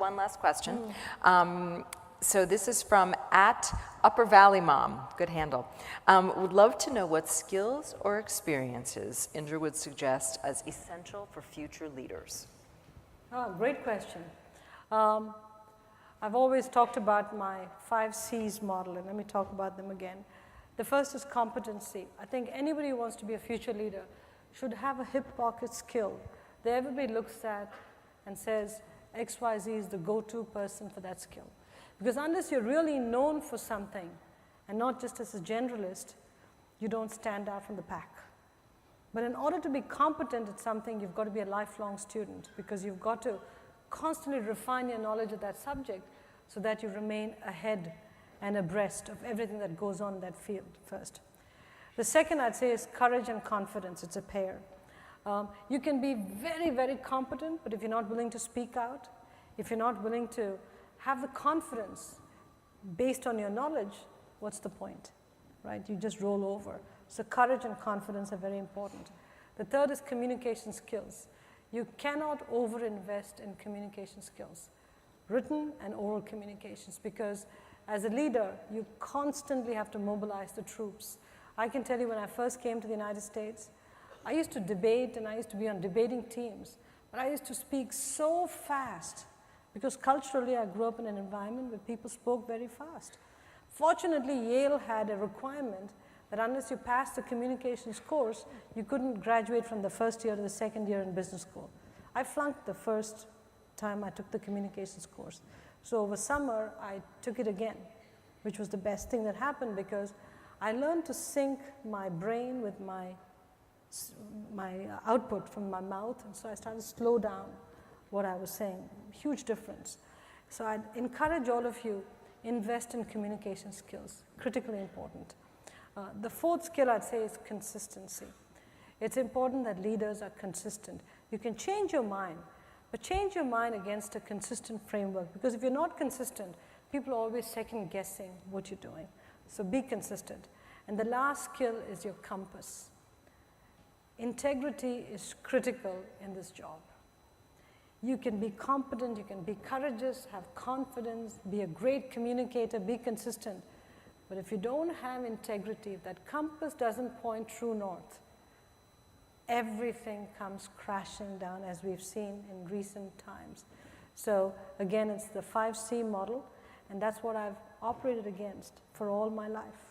one last question. So this is from @UpperValleyMom, good handle. Would love to know what skills or experiences Indra would suggest as essential for future leaders. Oh, great question. I've always talked about my 5 C's model, and let me talk about them again. The first is competency. I think anybody who wants to be a future leader should have a hip pocket skill that everybody looks at and says, XYZ is the go-to person for that skill. Because unless you're really known for something, and not just as a generalist, you don't stand out from the pack. But in order to be competent at something, you've got to be a lifelong student, because you've got to constantly refine your knowledge of that subject so that you remain ahead and abreast of everything that goes on in that field first. The second I'd say is courage and confidence. It's a pair. You can be very, very competent, but if you're not willing to speak out, if you're not willing to have the confidence based on your knowledge, what's the point, right? You just roll over. So courage and confidence are very important. The third is communication skills. You cannot overinvest in communication skills, written and oral communications, because as a leader, you constantly have to mobilize the troops. I can tell you when I first came to the United States, I used to debate and I used to be on debating teams, but I used to speak so fast because culturally I grew up in an environment where people spoke very fast. Fortunately, Yale had a requirement that unless you passed the communications course, you couldn't graduate from the first year to the second year in business school. I flunked the first time I took the communications course. So over summer, I took it again, which was the best thing that happened because I learned to sync my brain with my output from my mouth, and so I started to slow down what I was saying. Huge difference. So I'd encourage all of you, invest in communication skills, critically important. The fourth skill I'd say is consistency. It's important that leaders are consistent. You can change your mind, but change your mind against a consistent framework, because if you're not consistent, people are always second guessing what you're doing. So be consistent. And the last skill is your compass. Integrity is critical in this job. You can be competent, you can be courageous, have confidence, be a great communicator, be consistent. But if you don't have integrity, if that compass doesn't point true north, everything comes crashing down, as we've seen in recent times. So again, it's the 5C model, and that's what I've operated against for all my life.